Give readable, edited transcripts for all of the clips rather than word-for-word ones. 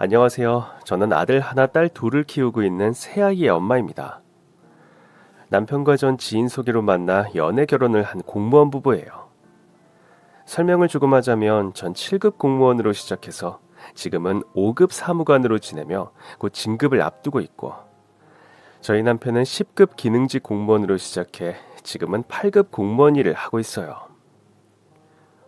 안녕하세요. 저는 아들 하나, 딸 둘을 키우고 있는 새아이의 엄마입니다. 남편과 전 지인 소개로 만나 연애 결혼을 한 공무원 부부예요. 설명을 조금 하자면 전 7급 공무원으로 시작해서 지금은 5급 사무관으로 지내며 곧 진급을 앞두고 있고, 저희 남편은 10급 기능직 공무원으로 시작해 지금은 8급 공무원 일을 하고 있어요.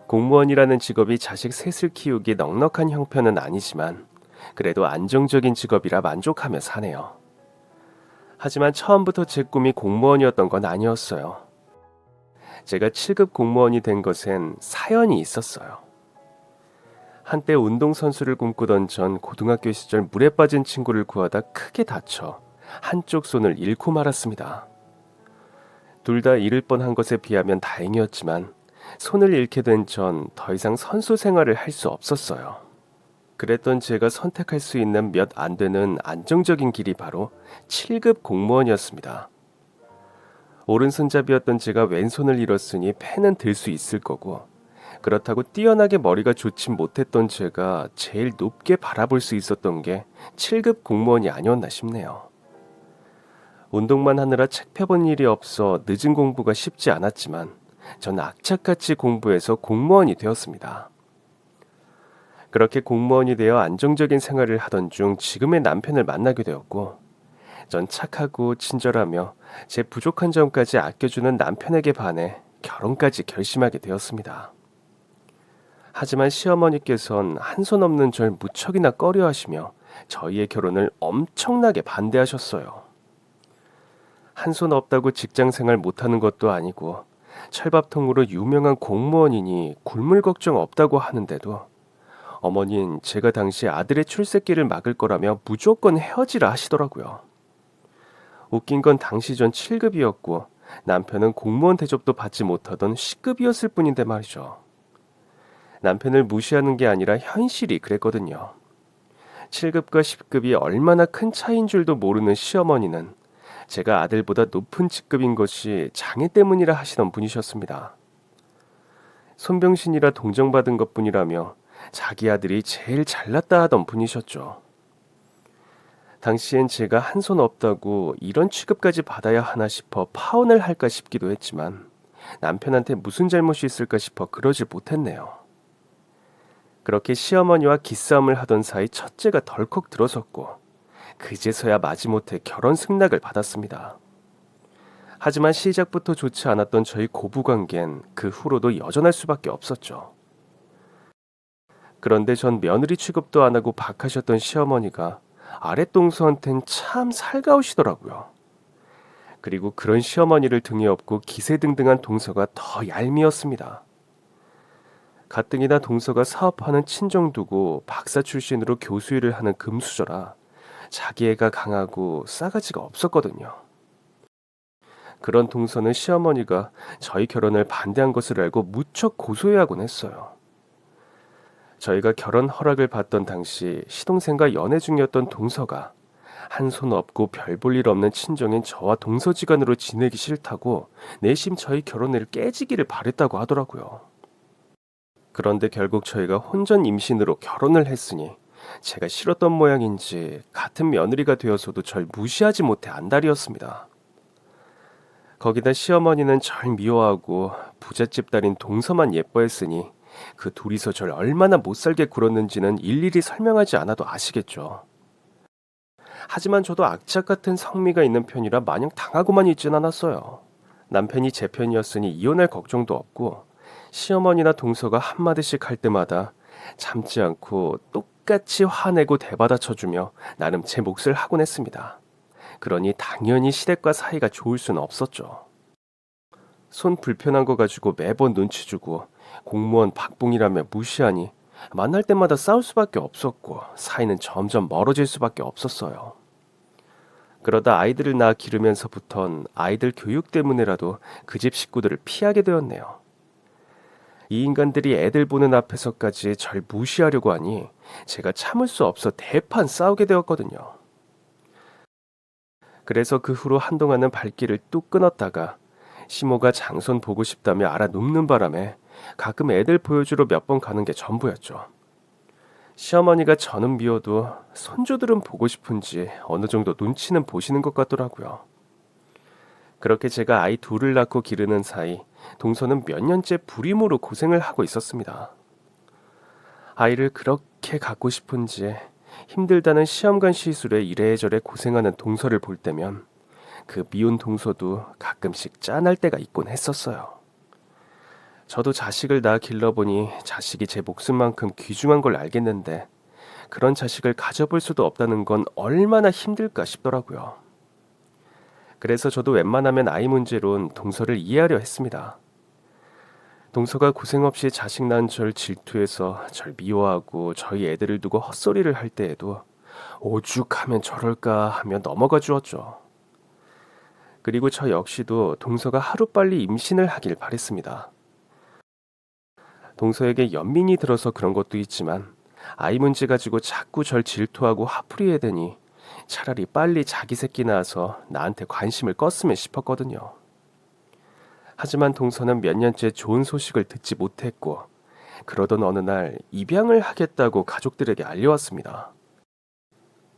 공무원이라는 직업이 자식 셋을 키우기 넉넉한 형편은 아니지만 그래도 안정적인 직업이라 만족하며 사네요. 하지만 처음부터 제 꿈이 공무원이었던 건 아니었어요. 제가 7급 공무원이 된 것엔 사연이 있었어요. 한때 운동선수를 꿈꾸던 전 고등학교 시절 물에 빠진 친구를 구하다 크게 다쳐 한쪽 손을 잃고 말았습니다. 둘 다 잃을 뻔한 것에 비하면 다행이었지만 손을 잃게 된 전 더 이상 선수 생활을 할 수 없었어요. 그랬던 제가 선택할 수 있는 몇 안 되는 안정적인 길이 바로 7급 공무원이었습니다. 오른손잡이였던 제가 왼손을 잃었으니 펜은 들 수 있을 거고, 그렇다고 뛰어나게 머리가 좋진 못했던 제가 제일 높게 바라볼 수 있었던 게 7급 공무원이 아니었나 싶네요. 운동만 하느라 책 펴본 일이 없어 늦은 공부가 쉽지 않았지만 전 악착같이 공부해서 공무원이 되었습니다. 그렇게 공무원이 되어 안정적인 생활을 하던 중 지금의 남편을 만나게 되었고, 전 착하고 친절하며 제 부족한 점까지 아껴주는 남편에게 반해 결혼까지 결심하게 되었습니다. 하지만 시어머니께선 한 손 없는 절 무척이나 꺼려하시며 저희의 결혼을 엄청나게 반대하셨어요. 한 손 없다고 직장 생활 못하는 것도 아니고 철밥통으로 유명한 공무원이니 굶을 걱정 없다고 하는데도 어머니는 제가 당시 아들의 출세길을 막을 거라며 무조건 헤어지라 하시더라고요. 웃긴 건 당시 전 7급이었고 남편은 공무원 대접도 받지 못하던 10급이었을 뿐인데 말이죠. 남편을 무시하는 게 아니라 현실이 그랬거든요. 7급과 10급이 얼마나 큰 차이인 줄도 모르는 시어머니는 제가 아들보다 높은 직급인 것이 장애 때문이라 하시던 분이셨습니다. 손병신이라 동정받은 것뿐이라며 자기 아들이 제일 잘났다 하던 분이셨죠. 당시엔 제가 한 손 없다고 이런 취급까지 받아야 하나 싶어 파혼을 할까 싶기도 했지만 남편한테 무슨 잘못이 있을까 싶어 그러질 못했네요. 그렇게 시어머니와 기싸움을 하던 사이 첫째가 덜컥 들어섰고 그제서야 마지못해 결혼 승낙을 받았습니다. 하지만 시작부터 좋지 않았던 저희 고부관계는 그 후로도 여전할 수밖에 없었죠. 그런데 전 며느리 취급도 안 하고 박하셨던 시어머니가 아랫동서한텐 참 살가우시더라고요. 그리고 그런 시어머니를 등에 업고 기세등등한 동서가 더 얄미웠습니다. 가뜩이나 동서가 사업하는 친정 두고 박사 출신으로 교수 일을 하는 금수저라 자기 애가 강하고 싸가지가 없었거든요. 그런 동서는 시어머니가 저희 결혼을 반대한 것을 알고 무척 고소해하곤 했어요. 저희가 결혼 허락을 받던 당시 시동생과 연애 중이었던 동서가 한 손 없고 별 볼 일 없는 친정인 저와 동서지간으로 지내기 싫다고 내심 저희 결혼을 깨지기를 바랬다고 하더라고요. 그런데 결국 저희가 혼전 임신으로 결혼을 했으니 제가 싫었던 모양인지 같은 며느리가 되어서도 절 무시하지 못해 안달이었습니다. 거기다 시어머니는 절 미워하고 부잣집 딸인 동서만 예뻐했으니 그 둘이서 절 얼마나 못살게 굴었는지는 일일이 설명하지 않아도 아시겠죠. 하지만 저도 악착 같은 성미가 있는 편이라 마냥 당하고만 있진 않았어요. 남편이 제 편이었으니 이혼할 걱정도 없고 시어머니나 동서가 한마디씩 할 때마다 참지 않고 똑같이 화내고 대받아쳐주며 나름 제 몫을 하곤 했습니다. 그러니 당연히 시댁과 사이가 좋을 수는 없었죠. 손 불편한 거 가지고 매번 눈치 주고 공무원 박봉이라며 무시하니 만날 때마다 싸울 수밖에 없었고 사이는 점점 멀어질 수밖에 없었어요. 그러다 아이들을 낳아 기르면서부턴 아이들 교육 때문에라도 그 집 식구들을 피하게 되었네요. 이 인간들이 애들 보는 앞에서까지 절 무시하려고 하니 제가 참을 수 없어 대판 싸우게 되었거든요. 그래서 그 후로 한동안은 발길을 뚝 끊었다가 시모가 장손 보고 싶다며 알아 눕는 바람에 가끔 애들 보여주러 몇 번 가는 게 전부였죠. 시어머니가 저는 미워도 손주들은 보고 싶은지 어느 정도 눈치는 보시는 것 같더라고요. 그렇게 제가 아이 둘을 낳고 기르는 사이 동서는 몇 년째 불임으로 고생을 하고 있었습니다. 아이를 그렇게 갖고 싶은지 힘들다는 시험관 시술에 이래저래 고생하는 동서를 볼 때면 그 미운 동서도 가끔씩 짠할 때가 있곤 했었어요. 저도 자식을 낳아 길러보니 자식이 제 목숨만큼 귀중한 걸 알겠는데 그런 자식을 가져볼 수도 없다는 건 얼마나 힘들까 싶더라고요. 그래서 저도 웬만하면 아이 문제론 동서를 이해하려 했습니다. 동서가 고생 없이 자식 낳은 절 질투해서 절 미워하고 저희 애들을 두고 헛소리를 할 때에도 오죽하면 저럴까 하며 넘어가 주었죠. 그리고 저 역시도 동서가 하루빨리 임신을 하길 바랬습니다. 동서에게 연민이 들어서 그런 것도 있지만 아이 문제 가지고 자꾸 절 질투하고 화풀이해야 되니 차라리 빨리 자기 새끼 낳아서 나한테 관심을 껐으면 싶었거든요. 하지만 동서는 몇 년째 좋은 소식을 듣지 못했고 그러던 어느 날 입양을 하겠다고 가족들에게 알려왔습니다.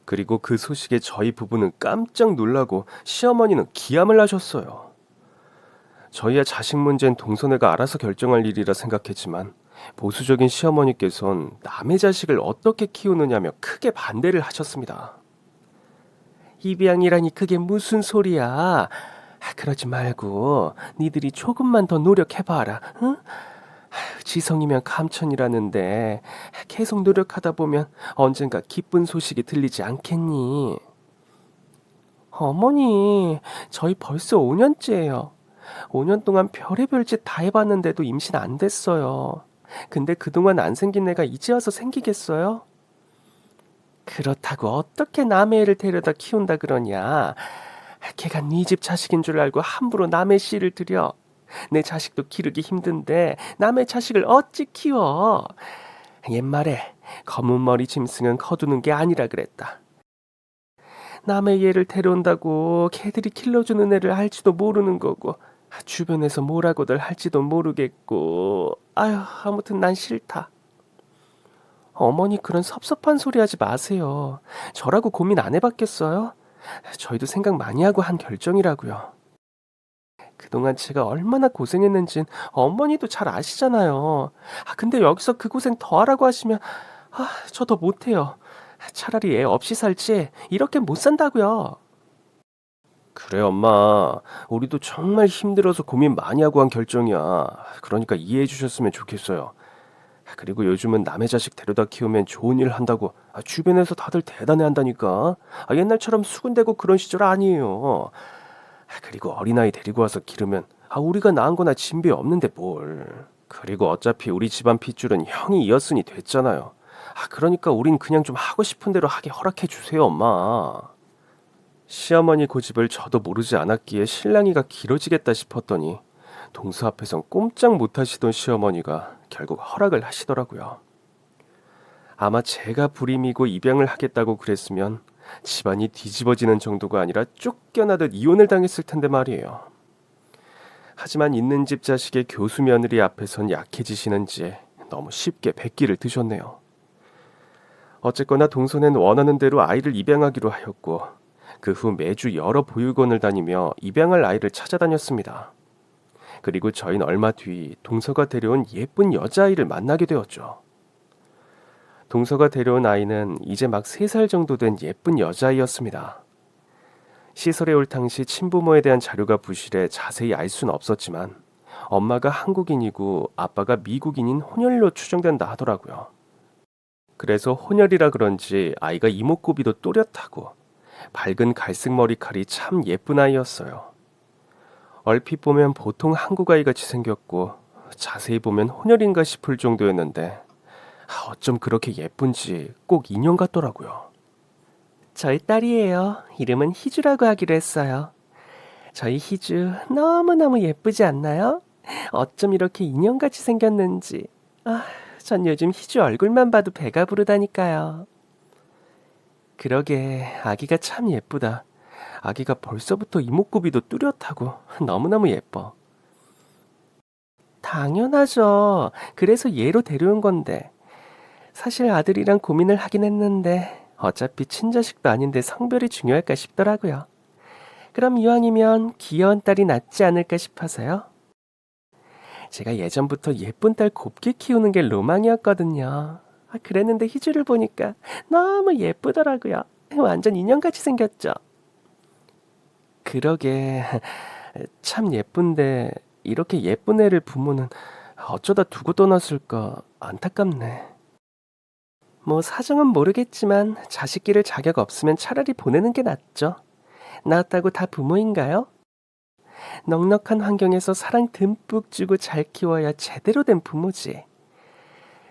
그리고 그 소식에 저희 부부는 깜짝 놀라고 시어머니는 기함을 하셨어요. 저희의 자식 문제는 동서네가 알아서 결정할 일이라 생각했지만 보수적인 시어머니께선 남의 자식을 어떻게 키우느냐며 크게 반대를 하셨습니다. 입양이라니 그게 무슨 소리야. 그러지 말고 니들이 조금만 더 노력해봐라. 응? 지성이면 감천이라는데 계속 노력하다 보면 언젠가 기쁜 소식이 들리지 않겠니? 어머니, 저희 벌써 5년째예요. 5년 동안 별의별 짓 다 해봤는데도 임신 안 됐어요. 근데 그동안 안 생긴 애가 이제 와서 생기겠어요? 그렇다고 어떻게 남의 애를 데려다 키운다 그러냐? 걔가 네 집 자식인 줄 알고 함부로 남의 씨를 들여. 내 자식도 기르기 힘든데 남의 자식을 어찌 키워? 옛말에 검은 머리 짐승은 거두는 게 아니라 그랬다. 남의 애를 데려온다고 걔들이 길러주는 애를 알지도 모르는 거고 주변에서 뭐라고들 할지도 모르겠고 아휴 아무튼 난 싫다. 어머니 그런 섭섭한 소리 하지 마세요. 저라고 고민 안 해봤겠어요? 저희도 생각 많이 하고 한 결정이라고요. 그동안 제가 얼마나 고생했는진 어머니도 잘 아시잖아요. 근데 여기서 그 고생 더 하라고 하시면 저 더 못해요. 차라리 애 없이 살지 이렇게 못 산다고요. 그래 엄마, 우리도 정말 힘들어서 고민 많이 하고 한 결정이야. 그러니까 이해해 주셨으면 좋겠어요. 그리고 요즘은 남의 자식 데려다 키우면 좋은 일 한다고 주변에서 다들 대단해 한다니까. 옛날처럼 수군대고 그런 시절 아니에요. 그리고 어린아이 데리고 와서 기르면 우리가 낳은 거나 진배 없는데 뭘. 그리고 어차피 우리 집안 핏줄은 형이 이었으니 됐잖아요. 그러니까 우린 그냥 좀 하고 싶은 대로 하게 허락해 주세요 엄마. 시어머니 고집을 저도 모르지 않았기에 실랑이가 길어지겠다 싶었더니 동서 앞에선 꼼짝 못하시던 시어머니가 결국 허락을 하시더라고요. 아마 제가 불임이고 입양을 하겠다고 그랬으면 집안이 뒤집어지는 정도가 아니라 쫓겨나듯 이혼을 당했을 텐데 말이에요. 하지만 있는 집 자식의 교수 며느리 앞에선 약해지시는지 너무 쉽게 백기를 드셨네요. 어쨌거나 동서는 원하는 대로 아이를 입양하기로 하였고 그 후 매주 여러 보육원을 다니며 입양할 아이를 찾아다녔습니다. 그리고 저희는 얼마 뒤 동서가 데려온 예쁜 여자아이를 만나게 되었죠. 동서가 데려온 아이는 이제 막 3살 정도 된 예쁜 여자아이였습니다. 시설에 올 당시 친부모에 대한 자료가 부실해 자세히 알 수는 없었지만 엄마가 한국인이고 아빠가 미국인인 혼혈로 추정된다 하더라고요. 그래서 혼혈이라 그런지 아이가 이목구비도 또렷하고 밝은 갈색 머리칼이 참 예쁜 아이였어요. 얼핏 보면 보통 한국 아이같이 생겼고 자세히 보면 혼혈인가 싶을 정도였는데 어쩜 그렇게 예쁜지 꼭 인형 같더라고요. 저희 딸이에요. 이름은 희주라고 하기로 했어요. 저희 희주 너무너무 예쁘지 않나요? 어쩜 이렇게 인형같이 생겼는지. 전 요즘 희주 얼굴만 봐도 배가 부르다니까요. 그러게 아기가 참 예쁘다. 아기가 벌써부터 이목구비도 뚜렷하고 너무너무 예뻐. 당연하죠. 그래서 얘로 데려온 건데. 사실 아들이랑 고민을 하긴 했는데 어차피 친자식도 아닌데 성별이 중요할까 싶더라고요. 그럼 이왕이면 귀여운 딸이 낫지 않을까 싶어서요. 제가 예전부터 예쁜 딸 곱게 키우는 게 로망이었거든요. 그랬는데 희주를 보니까 너무 예쁘더라고요. 완전 인형같이 생겼죠. 그러게 참 예쁜데 이렇게 예쁜 애를 부모는 어쩌다 두고 떠났을까 안타깝네. 뭐 사정은 모르겠지만 자식 기를 자격 없으면 차라리 보내는 게 낫죠. 낳았다고 다 부모인가요? 넉넉한 환경에서 사랑 듬뿍 주고 잘 키워야 제대로 된 부모지.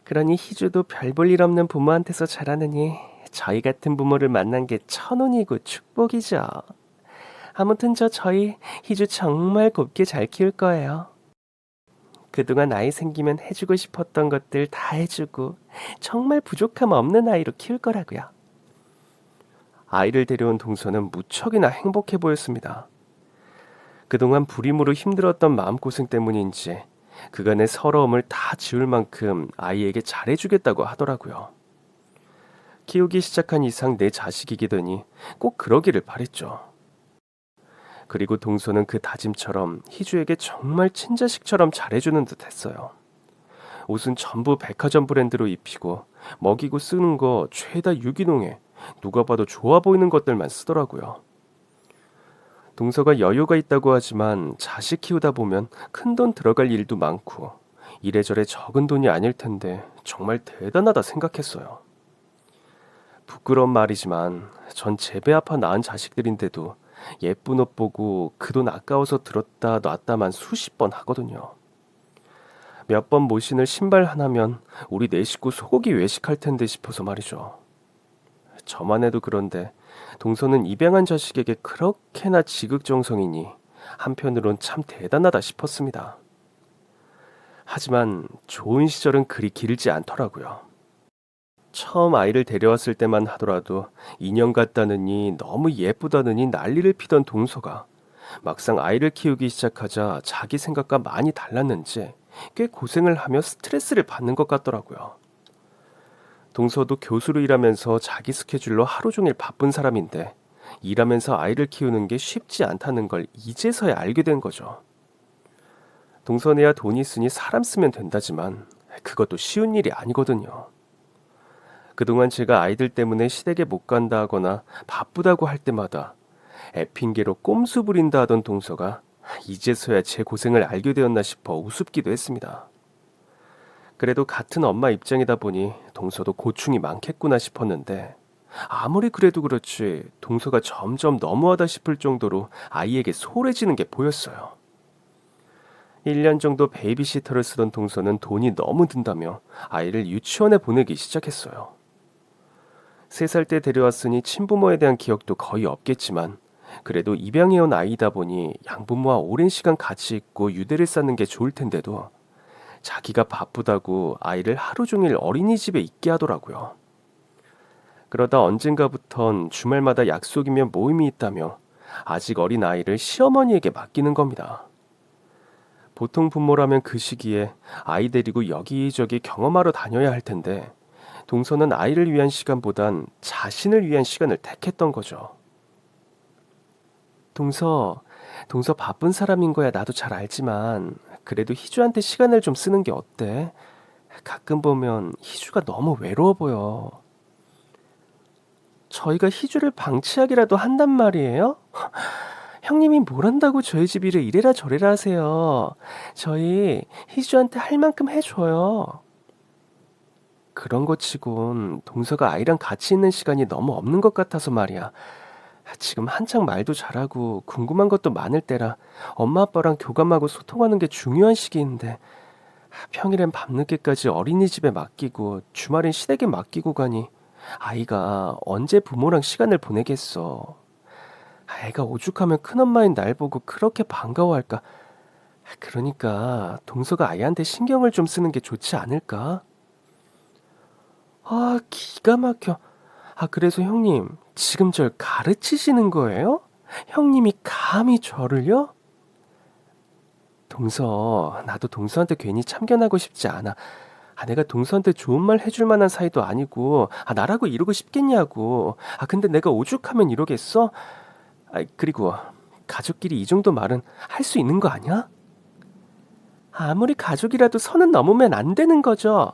그러니 희주도 별 볼 일 없는 부모한테서 자라느니 저희 같은 부모를 만난 게 천운이고 축복이죠. 아무튼 저희 희주 정말 곱게 잘 키울 거예요. 그동안 아이 생기면 해주고 싶었던 것들 다 해주고 정말 부족함 없는 아이로 키울 거라고요. 아이를 데려온 동서는 무척이나 행복해 보였습니다. 그동안 불임으로 힘들었던 마음고생 때문인지 그간의 서러움을 다 지울 만큼 아이에게 잘해주겠다고 하더라고요. 키우기 시작한 이상 내 자식이게 되니 꼭 그러기를 바랬죠. 그리고 동서는 그 다짐처럼 희주에게 정말 친자식처럼 잘해주는 듯 했어요. 옷은 전부 백화점 브랜드로 입히고 먹이고 쓰는 거 죄다 유기농에 누가 봐도 좋아 보이는 것들만 쓰더라고요. 동서가 여유가 있다고 하지만 자식 키우다 보면 큰돈 들어갈 일도 많고 이래저래 적은 돈이 아닐 텐데 정말 대단하다 생각했어요. 부끄러운 말이지만 전 제 배 아파 낳은 자식들인데도 예쁜 옷 보고 그 돈 아까워서 들었다 놨다만 수십 번 하거든요. 몇 번 못 신을 신발 하나면 우리 네 식구 소고기 외식할 텐데 싶어서 말이죠. 저만 해도 그런데 동서는 입양한 자식에게 그렇게나 지극정성이니 한편으론 참 대단하다 싶었습니다. 하지만 좋은 시절은 그리 길지 않더라고요. 처음 아이를 데려왔을 때만 하더라도 인형 같다느니 너무 예쁘다느니 난리를 피던 동서가 막상 아이를 키우기 시작하자 자기 생각과 많이 달랐는지 꽤 고생을 하며 스트레스를 받는 것 같더라고요. 동서도 교수로 일하면서 자기 스케줄로 하루 종일 바쁜 사람인데 일하면서 아이를 키우는 게 쉽지 않다는 걸 이제서야 알게 된 거죠. 동서네야 돈 있으니 사람 쓰면 된다지만 그것도 쉬운 일이 아니거든요. 그동안 제가 아이들 때문에 시댁에 못 간다 하거나 바쁘다고 할 때마다 애핑계로 꼼수 부린다 하던 동서가 이제서야 제 고생을 알게 되었나 싶어 우습기도 했습니다. 그래도 같은 엄마 입장이다 보니 동서도 고충이 많겠구나 싶었는데 아무리 그래도 그렇지 동서가 점점 너무하다 싶을 정도로 아이에게 소홀해지는 게 보였어요. 1년 정도 베이비시터를 쓰던 동서는 돈이 너무 든다며 아이를 유치원에 보내기 시작했어요. 3살 때 데려왔으니 친부모에 대한 기억도 거의 없겠지만 그래도 입양해온 아이다 보니 양부모와 오랜 시간 같이 있고 유대를 쌓는 게 좋을 텐데도 자기가 바쁘다고 아이를 하루 종일 어린이집에 있게 하더라고요. 그러다 언젠가부턴 주말마다 약속이며 모임이 있다며 아직 어린 아이를 시어머니에게 맡기는 겁니다. 보통 부모라면 그 시기에 아이 데리고 여기저기 경험하러 다녀야 할 텐데 동서는 아이를 위한 시간보단 자신을 위한 시간을 택했던 거죠. 동서 바쁜 사람인 거야 나도 잘 알지만 그래도 희주한테 시간을 좀 쓰는 게 어때? 가끔 보면 희주가 너무 외로워 보여. 저희가 희주를 방치하기라도 한단 말이에요? 형님이 뭘 한다고 저희 집 일을 이래라 저래라 하세요. 저희 희주한테 할 만큼 해줘요. 그런 거 치곤 동서가 아이랑 같이 있는 시간이 너무 없는 것 같아서 말이야. 지금 한창 말도 잘하고 궁금한 것도 많을 때라 엄마 아빠랑 교감하고 소통하는 게 중요한 시기인데 평일엔 밤늦게까지 어린이집에 맡기고 주말엔 시댁에 맡기고 가니 아이가 언제 부모랑 시간을 보내겠어. 애가 오죽하면 큰엄마인 날 보고 그렇게 반가워할까. 그러니까 동서가 아이한테 신경을 좀 쓰는 게 좋지 않을까? 기가 막혀. 그래서 형님, 지금 절 가르치시는 거예요? 형님이 감히 저를요? 동서, 나도 동서한테 괜히 참견하고 싶지 않아. 내가 동서한테 좋은 말 해줄 만한 사이도 아니고, 나라고 이러고 싶겠냐고. 근데 내가 오죽하면 이러겠어? 그리고 가족끼리 이 정도 말은 할 수 있는 거 아니야? 아무리 가족이라도 선은 넘으면 안 되는 거죠.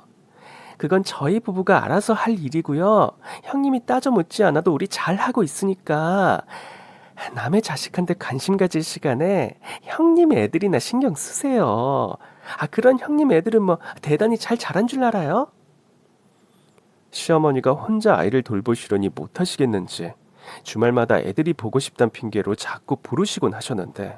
그건 저희 부부가 알아서 할 일이고요. 형님이 따져 묻지 않아도 우리 잘하고 있으니까 남의 자식한테 관심 가질 시간에 형님 애들이나 신경 쓰세요. 그런 형님 애들은 뭐 대단히 잘 자란 줄 알아요? 시어머니가 혼자 아이를 돌보시려니 못하시겠는지 주말마다 애들이 보고 싶단 핑계로 자꾸 부르시곤 하셨는데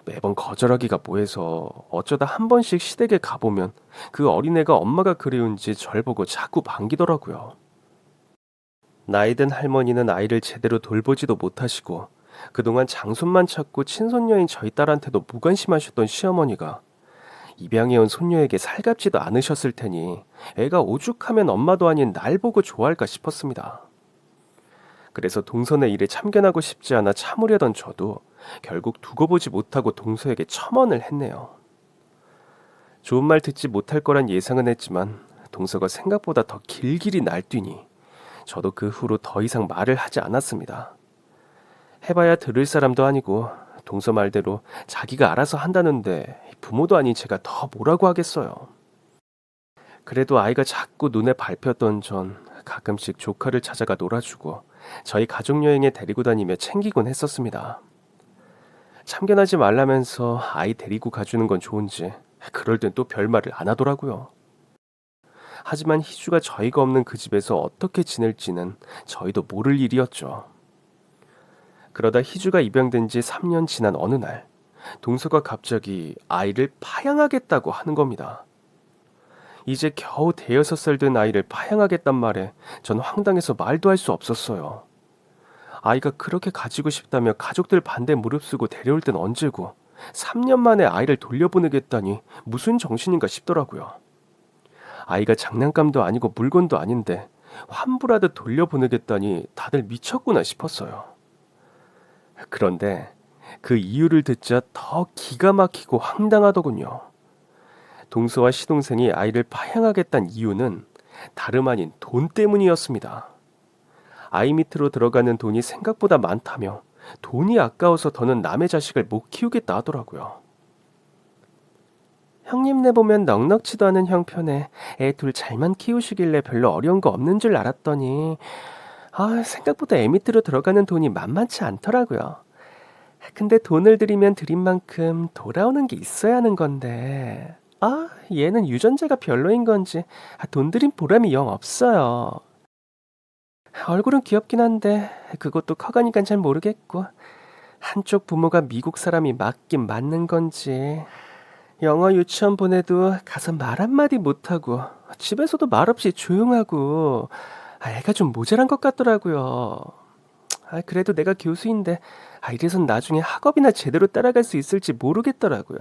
매번 거절하기가 뭐해서 어쩌다 한 번씩 시댁에 가보면 그 어린애가 엄마가 그리운지 절 보고 자꾸 반기더라고요. 나이든 할머니는 아이를 제대로 돌보지도 못하시고 그동안 장손만 찾고 친손녀인 저희 딸한테도 무관심하셨던 시어머니가 입양해온 손녀에게 살갑지도 않으셨을 테니 애가 오죽하면 엄마도 아닌 날 보고 좋아할까 싶었습니다. 그래서 동선의 일에 참견하고 싶지 않아 참으려던 저도 결국 두고 보지 못하고 동서에게 첨언을 했네요. 좋은 말 듣지 못할 거란 예상은 했지만 동서가 생각보다 더 길길이 날뛰니 저도 그 후로 더 이상 말을 하지 않았습니다. 해봐야 들을 사람도 아니고 동서 말대로 자기가 알아서 한다는데 부모도 아닌 제가 더 뭐라고 하겠어요. 그래도 아이가 자꾸 눈에 밟혔던 전 가끔씩 조카를 찾아가 놀아주고 저희 가족여행에 데리고 다니며 챙기곤 했었습니다. 참견하지 말라면서 아이 데리고 가주는 건 좋은지 그럴 땐 또 별말을 안 하더라고요. 하지만 희주가 저희가 없는 그 집에서 어떻게 지낼지는 저희도 모를 일이었죠. 그러다 희주가 입양된 지 3년 지난 어느 날 동서가 갑자기 아이를 파양하겠다고 하는 겁니다. 이제 겨우 대여섯 살 된 아이를 파양하겠단 말에 전 황당해서 말도 할 수 없었어요. 아이가 그렇게 가지고 싶다며 가족들 반대 무릅쓰고 데려올 땐 언제고 3년 만에 아이를 돌려보내겠다니 무슨 정신인가 싶더라고요. 아이가 장난감도 아니고 물건도 아닌데 환불하듯 돌려보내겠다니 다들 미쳤구나 싶었어요. 그런데 그 이유를 듣자 더 기가 막히고 황당하더군요. 동서와 시동생이 아이를 파양하겠다는 이유는 다름 아닌 돈 때문이었습니다. 아이 밑으로 들어가는 돈이 생각보다 많다며 돈이 아까워서 더는 남의 자식을 못 키우겠다 하더라고요. 형님네 보면 넉넉지도 않은 형편에 애 둘 잘만 키우시길래 별로 어려운 거 없는 줄 알았더니 생각보다 애 밑으로 들어가는 돈이 만만치 않더라고요. 근데 돈을 들이면 들인 만큼 돌아오는 게 있어야 하는 건데 얘는 유전자가 별로인 건지 돈 들인 보람이 영 없어요. 얼굴은 귀엽긴 한데 그것도 커가니까 잘 모르겠고 한쪽 부모가 미국 사람이 맞긴 맞는 건지 영어 유치원 보내도 가서 말 한마디 못하고 집에서도 말없이 조용하고 애가 좀 모자란 것 같더라고요. 그래도 내가 교수인데 이래선 나중에 학업이나 제대로 따라갈 수 있을지 모르겠더라고요.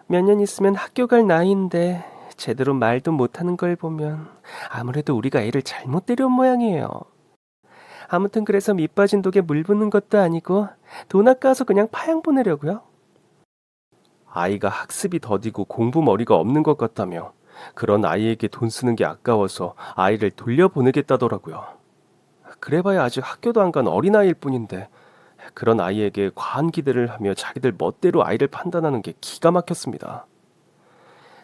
몇 년 있으면 학교 갈 나이인데 제대로 말도 못하는 걸 보면 아무래도 우리가 애를 잘못 데려온 모양이에요. 아무튼 그래서 밑 빠진 독에 물 붓는 것도 아니고 돈 아까워서 그냥 파양 보내려고요. 아이가 학습이 더디고 공부 머리가 없는 것 같다며 그런 아이에게 돈 쓰는 게 아까워서 아이를 돌려보내겠다더라고요. 그래봐야 아직 학교도 안 간 어린아이일 뿐인데 그런 아이에게 과한 기대를 하며 자기들 멋대로 아이를 판단하는 게 기가 막혔습니다.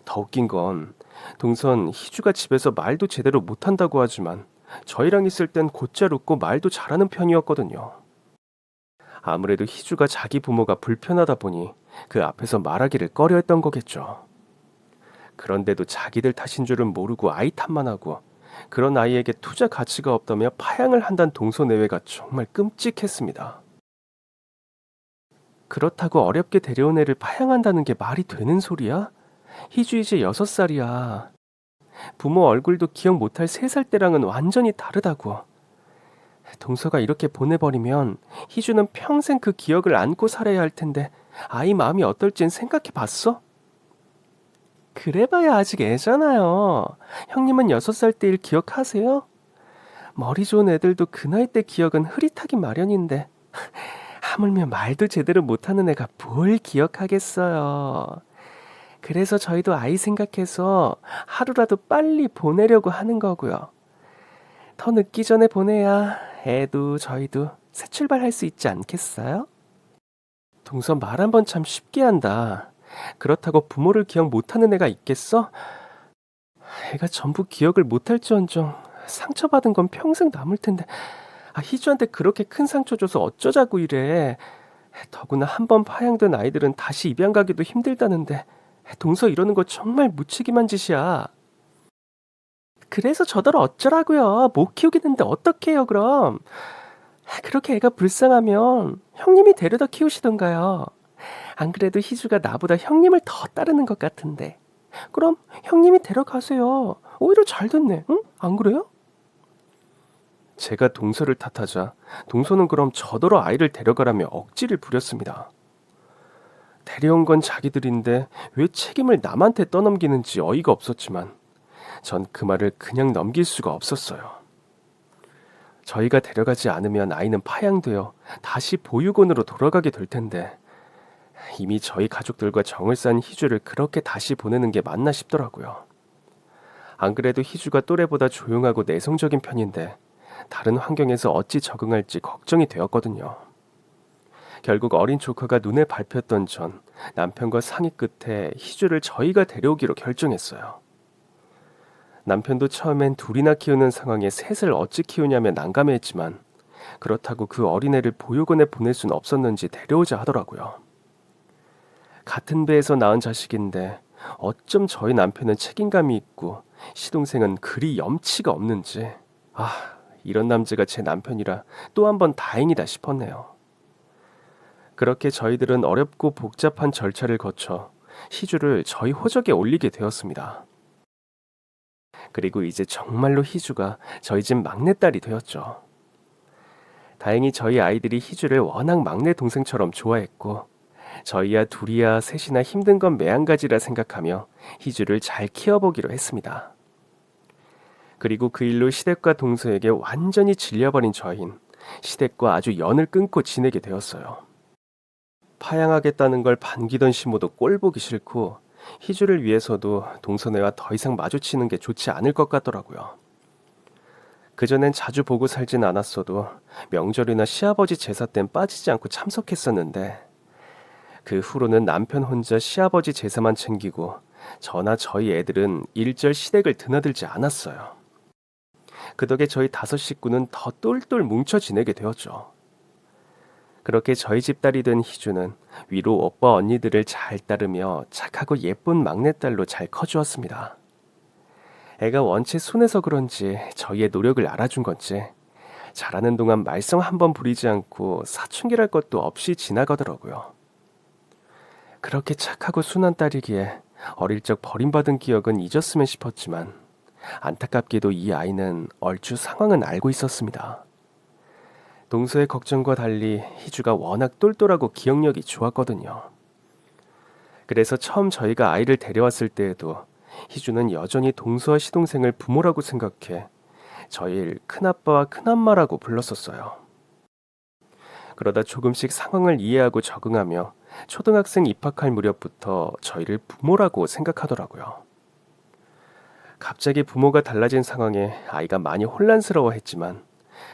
더 웃긴 건 동선 희주가 집에서 말도 제대로 못한다고 하지만 저희랑 있을 땐 곧잘 웃고 말도 잘하는 편이었거든요. 아무래도 희주가 자기 부모가 불편하다 보니 그 앞에서 말하기를 꺼려했던 거겠죠. 그런데도 자기들 탓인 줄은 모르고 아이 탓만 하고 그런 아이에게 투자 가치가 없다며 파양을 한다는 동서내외가 정말 끔찍했습니다. 그렇다고 어렵게 데려온 애를 파양한다는 게 말이 되는 소리야? 희주 이제 6살이야. 부모 얼굴도 기억 못할 3살 때랑은 완전히 다르다고. 동서가 이렇게 보내버리면 희주는 평생 그 기억을 안고 살아야 할 텐데 아이 마음이 어떨진 생각해 봤어? 그래봐야 아직 애잖아요. 형님은 6살 때 일 기억하세요? 머리 좋은 애들도 그 나이 때 기억은 흐릿하기 마련인데 하물며 말도 제대로 못하는 애가 뭘 기억하겠어요. 그래서 저희도 아이 생각해서 하루라도 빨리 보내려고 하는 거고요. 더 늦기 전에 보내야 애도 저희도 새 출발할 수 있지 않겠어요? 동서 말 한 번 참 쉽게 한다. 그렇다고 부모를 기억 못하는 애가 있겠어? 애가 전부 기억을 못할지언정 상처받은 건 평생 남을 텐데. 희주한테 그렇게 큰 상처 줘서 어쩌자고 이래. 더구나 한 번 파양된 아이들은 다시 입양 가기도 힘들다는데 동서 이러는 거 정말 무책임한 짓이야. 그래서 저더러 어쩌라고요. 못 키우겠는데 어떡해요 그럼. 그렇게 애가 불쌍하면 형님이 데려다 키우시던가요. 안 그래도 희주가 나보다 형님을 더 따르는 것 같은데. 그럼 형님이 데려가세요. 오히려 잘 됐네. 응? 안 그래요? 제가 동서를 탓하자 동서는 그럼 저더러 아이를 데려가라며 억지를 부렸습니다. 데려온 건 자기들인데 왜 책임을 남한테 떠넘기는지 어이가 없었지만 전 그 말을 그냥 넘길 수가 없었어요. 저희가 데려가지 않으면 아이는 파양되어 다시 보육원으로 돌아가게 될 텐데 이미 저희 가족들과 정을 쌓은 희주를 그렇게 다시 보내는 게 맞나 싶더라고요. 안 그래도 희주가 또래보다 조용하고 내성적인 편인데 다른 환경에서 어찌 적응할지 걱정이 되었거든요. 결국 어린 조카가 눈에 밟혔던 전 남편과 상의 끝에 희주를 저희가 데려오기로 결정했어요. 남편도 처음엔 둘이나 키우는 상황에 셋을 어찌 키우냐며 난감해했지만 그렇다고 그 어린애를 보육원에 보낼 순 없었는지 데려오자 하더라고요. 같은 배에서 낳은 자식인데 어쩜 저희 남편은 책임감이 있고 시동생은 그리 염치가 없는지 이런 남자가 제 남편이라 또 한 번 다행이다 싶었네요. 그렇게 저희들은 어렵고 복잡한 절차를 거쳐 희주를 저희 호적에 올리게 되었습니다. 그리고 이제 정말로 희주가 저희 집 막내딸이 되었죠. 다행히 저희 아이들이 희주를 워낙 막내 동생처럼 좋아했고 저희야 둘이야 셋이나 힘든 건 매한가지라 생각하며 희주를 잘 키워보기로 했습니다. 그리고 그 일로 시댁과 동서에게 완전히 질려버린 저희는 시댁과 아주 연을 끊고 지내게 되었어요. 파양하겠다는 걸 반기던 시모도 꼴보기 싫고 희주를 위해서도 동서네와 더 이상 마주치는 게 좋지 않을 것 같더라고요. 그전엔 자주 보고 살진 않았어도 명절이나 시아버지 제사 땐 빠지지 않고 참석했었는데 그 후로는 남편 혼자 시아버지 제사만 챙기고 저나 저희 애들은 일절 시댁을 드나들지 않았어요. 그 덕에 저희 5 식구는 더 똘똘 뭉쳐 지내게 되었죠. 그렇게 저희 집 딸이 된 희주는 위로 오빠 언니들을 잘 따르며 착하고 예쁜 막내딸로 잘 커주었습니다. 애가 원체 순해서 그런지 저희의 노력을 알아준 건지 자라는 동안 말썽 한 번 부리지 않고 사춘기랄 것도 없이 지나가더라고요. 그렇게 착하고 순한 딸이기에 어릴 적 버림받은 기억은 잊었으면 싶었지만 안타깝게도 이 아이는 얼추 상황은 알고 있었습니다. 동서의 걱정과 달리 희주가 워낙 똘똘하고 기억력이 좋았거든요. 그래서 처음 저희가 아이를 데려왔을 때에도 희주는 여전히 동서와 시동생을 부모라고 생각해 저희를 큰아빠와 큰엄마라고 불렀었어요. 그러다 조금씩 상황을 이해하고 적응하며 초등학생 입학할 무렵부터 저희를 부모라고 생각하더라고요. 갑자기 부모가 달라진 상황에 아이가 많이 혼란스러워했지만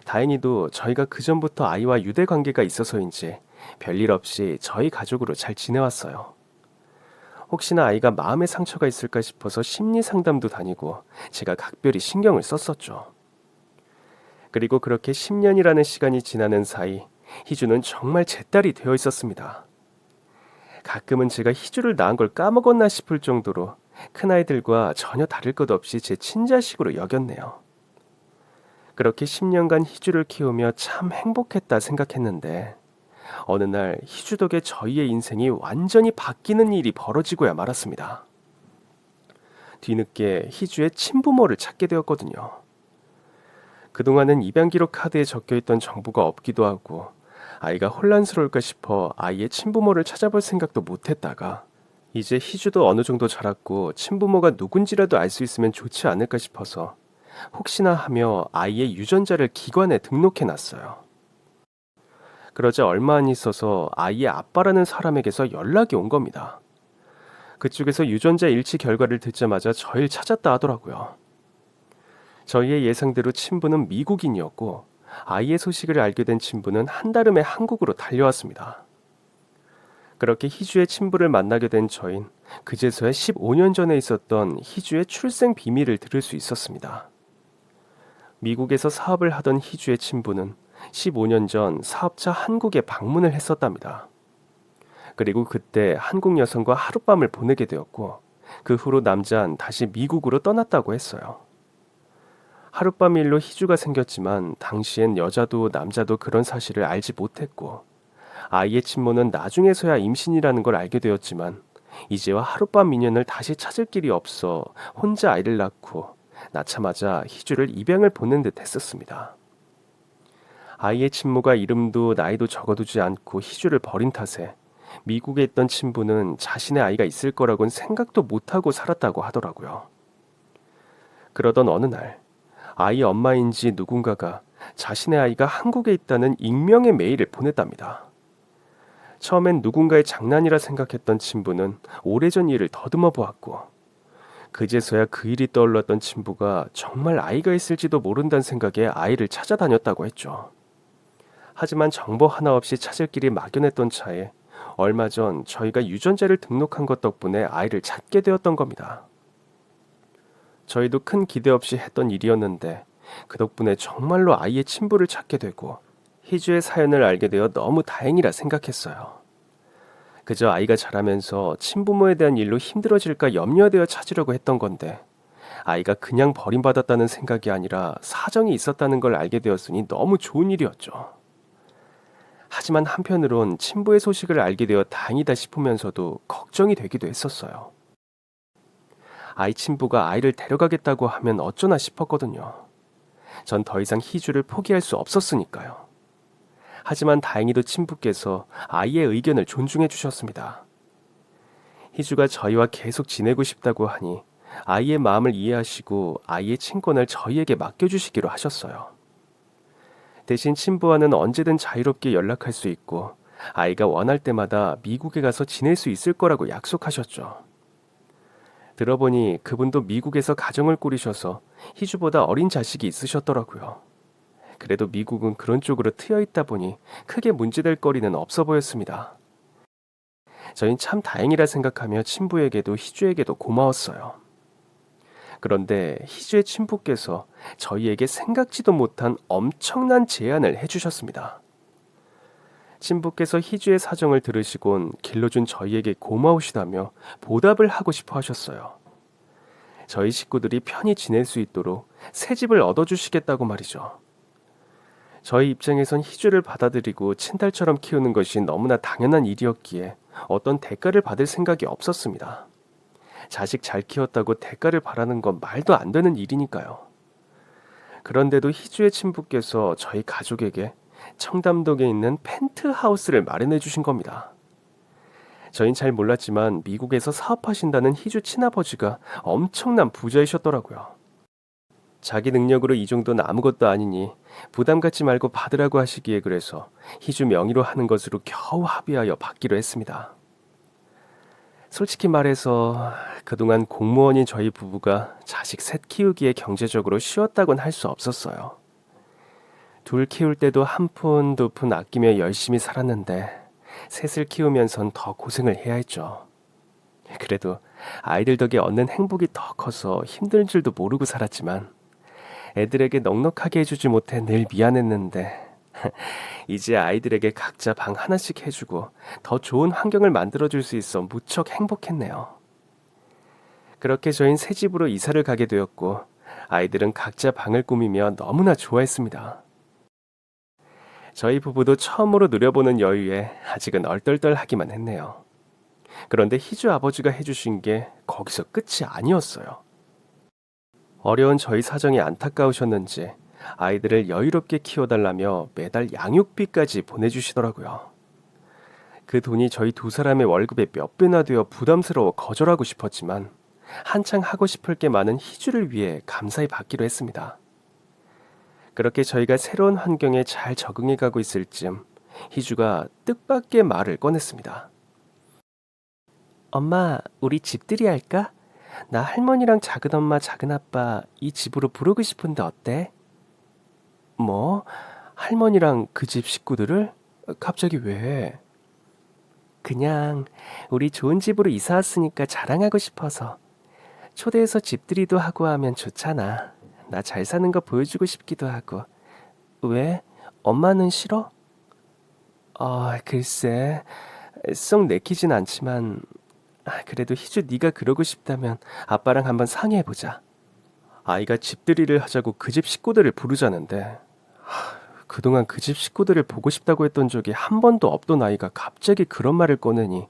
다행히도 저희가 그전부터 아이와 유대 관계가 있어서인지 별일 없이 저희 가족으로 잘 지내왔어요. 혹시나 아이가 마음의 상처가 있을까 싶어서 심리 상담도 다니고 제가 각별히 신경을 썼었죠. 그리고 그렇게 10년이라는 시간이 지나는 사이 희주는 정말 제 딸이 되어 있었습니다. 가끔은 제가 희주를 낳은 걸 까먹었나 싶을 정도로 큰아이들과 전혀 다를 것 없이 제 친자식으로 여겼네요. 그렇게 10년간 희주를 키우며 참 행복했다 생각했는데 어느 날 희주 덕에 저희의 인생이 완전히 바뀌는 일이 벌어지고야 말았습니다. 뒤늦게 희주의 친부모를 찾게 되었거든요. 그동안은 입양 기록 카드에 적혀있던 정보가 없기도 하고 아이가 혼란스러울까 싶어 아이의 친부모를 찾아볼 생각도 못했다가 이제 희주도 어느 정도 자랐고 친부모가 누군지라도 알 수 있으면 좋지 않을까 싶어서 혹시나 하며 아이의 유전자를 기관에 등록해놨어요. 그러자 얼마 안 있어서 아이의 아빠라는 사람에게서 연락이 온 겁니다. 그쪽에서 유전자 일치 결과를 듣자마자 저희를 찾았다 하더라고요. 저희의 예상대로 친부는 미국인이었고 아이의 소식을 알게 된 친부는 한달음에 한국으로 달려왔습니다. 그렇게 희주의 친부를 만나게 된 저흰 그제서야 15년 전에 있었던 희주의 출생 비밀을 들을 수 있었습니다. 미국에서 사업을 하던 희주의 친부는 15년 전 사업차 한국에 방문을 했었답니다. 그리고 그때 한국 여성과 하룻밤을 보내게 되었고 그 후로 남자는 다시 미국으로 떠났다고 했어요. 하룻밤 일로 희주가 생겼지만 당시엔 여자도 남자도 그런 사실을 알지 못했고 아이의 친모는 나중에서야 임신이라는 걸 알게 되었지만 이제와 하룻밤 인연을 다시 찾을 길이 없어 혼자 아이를 낳고 낳자마자 희주를 입양을 보낸 듯 했었습니다. 아이의 친모가 이름도 나이도 적어두지 않고 희주를 버린 탓에 미국에 있던 친부는 자신의 아이가 있을 거라고는 생각도 못하고 살았다고 하더라고요. 그러던 어느 날 아이 엄마인지 누군가가 자신의 아이가 한국에 있다는 익명의 메일을 보냈답니다. 처음엔 누군가의 장난이라 생각했던 친부는 오래전 일을 더듬어 보았고 그제서야 그 일이 떠올랐던 친부가 정말 아이가 있을지도 모른다는 생각에 아이를 찾아다녔다고 했죠. 하지만 정보 하나 없이 찾을 길이 막연했던 차에 얼마 전 저희가 유전자를 등록한 것 덕분에 아이를 찾게 되었던 겁니다. 저희도 큰 기대 없이 했던 일이었는데 그 덕분에 정말로 아이의 친부를 찾게 되고 희주의 사연을 알게 되어 너무 다행이라 생각했어요. 그저 아이가 자라면서 친부모에 대한 일로 힘들어질까 염려되어 찾으려고 했던 건데 아이가 그냥 버림받았다는 생각이 아니라 사정이 있었다는 걸 알게 되었으니 너무 좋은 일이었죠. 하지만 한편으론 친부의 소식을 알게 되어 다행이다 싶으면서도 걱정이 되기도 했었어요. 아이 친부가 아이를 데려가겠다고 하면 어쩌나 싶었거든요. 전 더 이상 희주를 포기할 수 없었으니까요. 하지만 다행히도 친부께서 아이의 의견을 존중해 주셨습니다. 희주가 저희와 계속 지내고 싶다고 하니 아이의 마음을 이해하시고 아이의 친권을 저희에게 맡겨주시기로 하셨어요. 대신 친부와는 언제든 자유롭게 연락할 수 있고 아이가 원할 때마다 미국에 가서 지낼 수 있을 거라고 약속하셨죠. 들어보니 그분도 미국에서 가정을 꾸리셔서 희주보다 어린 자식이 있으셨더라고요. 그래도 미국은 그런 쪽으로 트여 있다 보니 크게 문제될 거리는 없어 보였습니다. 저희는 참 다행이라 생각하며 친부에게도 희주에게도 고마웠어요. 그런데 희주의 친부께서 저희에게 생각지도 못한 엄청난 제안을 해주셨습니다. 친부께서 희주의 사정을 들으시곤 길러준 저희에게 고마우시다며 보답을 하고 싶어 하셨어요. 저희 식구들이 편히 지낼 수 있도록 새 집을 얻어주시겠다고 말이죠. 저희 입장에선 희주를 받아들이고 친딸처럼 키우는 것이 너무나 당연한 일이었기에 어떤 대가를 받을 생각이 없었습니다. 자식 잘 키웠다고 대가를 바라는 건 말도 안 되는 일이니까요. 그런데도 희주의 친부께서 저희 가족에게 청담동에 있는 펜트하우스를 마련해 주신 겁니다. 저희는 잘 몰랐지만 미국에서 사업하신다는 희주 친아버지가 엄청난 부자이셨더라고요. 자기 능력으로 이 정도는 아무것도 아니니 부담 갖지 말고 받으라고 하시기에 그래서 희주 명의로 하는 것으로 겨우 합의하여 받기로 했습니다. 솔직히 말해서 그동안 공무원인 저희 부부가 자식 셋 키우기에 경제적으로 쉬웠다곤 할 수 없었어요. 둘 키울 때도 한 푼, 두 푼 아끼며 열심히 살았는데 셋을 키우면선 더 고생을 해야 했죠. 그래도 아이들 덕에 얻는 행복이 더 커서 힘든 줄도 모르고 살았지만 애들에게 넉넉하게 해주지 못해 늘 미안했는데 이제 아이들에게 각자 방 하나씩 해주고 더 좋은 환경을 만들어줄 수 있어 무척 행복했네요. 그렇게 저희는 새 집으로 이사를 가게 되었고 아이들은 각자 방을 꾸미며 너무나 좋아했습니다. 저희 부부도 처음으로 누려보는 여유에 아직은 얼떨떨하기만 했네요. 그런데 희주 아버지가 해주신 게 거기서 끝이 아니었어요. 어려운 저희 사정이 안타까우셨는지 아이들을 여유롭게 키워달라며 매달 양육비까지 보내주시더라고요. 그 돈이 저희 두 사람의 월급의 몇 배나 되어 부담스러워 거절하고 싶었지만 한창 하고 싶을 게 많은 희주를 위해 감사히 받기로 했습니다. 그렇게 저희가 새로운 환경에 잘 적응해 가고 있을 즈음 희주가 뜻밖의 말을 꺼냈습니다. 엄마, 우리 집들이 할까? 나 할머니랑 작은엄마, 작은아빠 이 집으로 부르고 싶은데 어때? 뭐? 할머니랑 그 집 식구들을? 갑자기 왜? 그냥 우리 좋은 집으로 이사 왔으니까 자랑하고 싶어서. 초대해서 집들이도 하고 하면 좋잖아. 나 잘 사는 거 보여주고 싶기도 하고. 왜? 엄마는 싫어? 글쎄. 썩 내키진 않지만 그래도 희주 네가 그러고 싶다면 아빠랑 한번 상의해보자. 아이가 집들이를 하자고 그 집 식구들을 부르자는데 그동안 그 집 식구들을 보고 싶다고 했던 적이 한 번도 없던 아이가 갑자기 그런 말을 꺼내니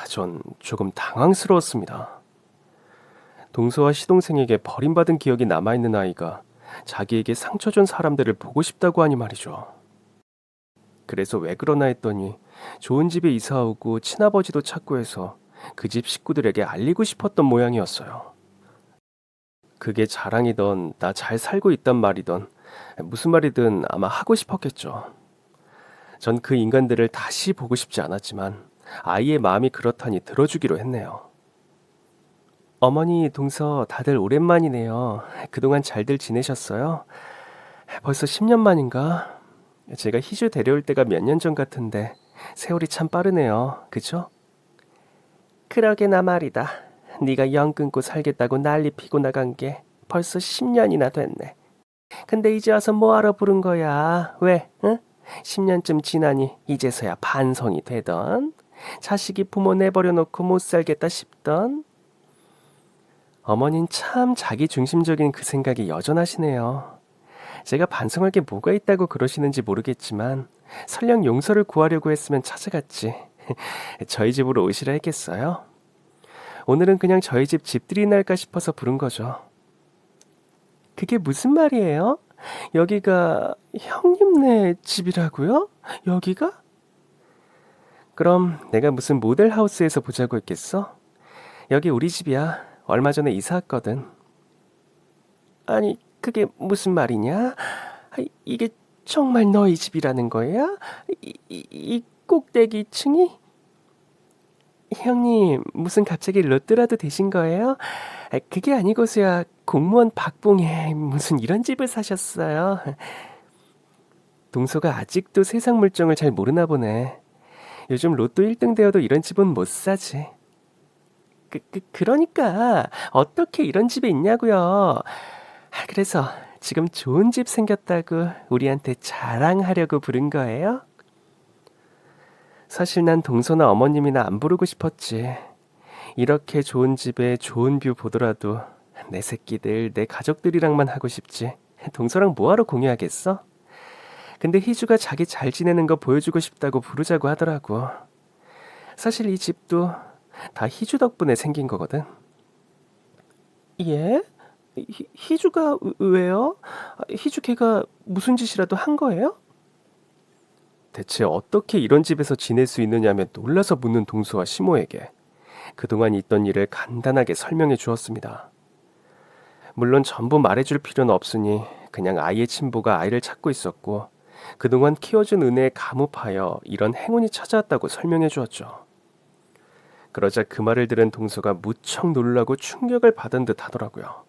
전 조금 당황스러웠습니다. 동서와 시동생에게 버림받은 기억이 남아있는 아이가 자기에게 상처 준 사람들을 보고 싶다고 하니 말이죠. 그래서 왜 그러나 했더니 좋은 집에 이사 오고 친아버지도 찾고 해서 그 집 식구들에게 알리고 싶었던 모양이었어요. 그게 자랑이던 나 잘 살고 있단 말이던 무슨 말이든 아마 하고 싶었겠죠. 전 그 인간들을 다시 보고 싶지 않았지만 아이의 마음이 그렇다니 들어주기로 했네요. 어머니, 동서 다들 오랜만이네요. 그동안 잘들 지내셨어요? 벌써 10년 만인가? 제가 희주 데려올 때가 몇 년 전 같은데 세월이 참 빠르네요. 그죠? 그러게나 말이다. 네가 영 끊고 살겠다고 난리 피고 나간 게 벌써 10년이나 됐네. 근데 이제 와서 뭐하러 부른 거야? 왜? 응? 10년쯤 지나니 이제서야 반성이 되던? 자식이 부모 내버려 놓고 못 살겠다 싶던? 어머닌 참 자기중심적인 그 생각이 여전하시네요. 제가 반성할 게 뭐가 있다고 그러시는지 모르겠지만 설령 용서를 구하려고 했으면 찾아갔지. 저희 집으로 오시라 했겠어요? 오늘은 그냥 저희 집 집들이 날까 싶어서 부른 거죠. 그게 무슨 말이에요? 여기가 형님네 집이라고요? 여기가? 그럼 내가 무슨 모델하우스에서 보자고 했겠어? 여기 우리 집이야. 얼마 전에 이사 왔거든. 아니, 그게 무슨 말이냐? 이게 정말 너희 집이라는 거야? 이 꼭대기 층이? 형님, 무슨 갑자기 로또라도 되신 거예요? 그게 아니고서야 공무원 박봉에 무슨 이런 집을 사셨어요. 동서가 아직도 세상 물정을 잘 모르나 보네. 요즘 로또 1등 되어도 이런 집은 못 사지. 그러니까 어떻게 이런 집에 있냐고요. 그래서 지금 좋은 집 생겼다고 우리한테 자랑하려고 부른 거예요? 사실 난 동서나 어머님이나 안 부르고 싶었지. 이렇게 좋은 집에 좋은 뷰 보더라도 내 새끼들, 내 가족들이랑만 하고 싶지. 동서랑 뭐하러 공유하겠어? 근데 희주가 자기 잘 지내는 거 보여주고 싶다고 부르자고 하더라고. 사실 이 집도 다 희주 덕분에 생긴 거거든. 예? 희주가 왜요? 희주 걔가 무슨 짓이라도 한 거예요? 대체 어떻게 이런 집에서 지낼 수 있느냐며 놀라서 묻는 동수와 시모에게 그동안 있던 일을 간단하게 설명해 주었습니다. 물론 전부 말해줄 필요는 없으니 그냥 아이의 친부가 아이를 찾고 있었고 그동안 키워준 은혜에 감업하여 이런 행운이 찾아왔다고 설명해 주었죠. 그러자 그 말을 들은 동서가 무척 놀라고 충격을 받은 듯 하더라고요.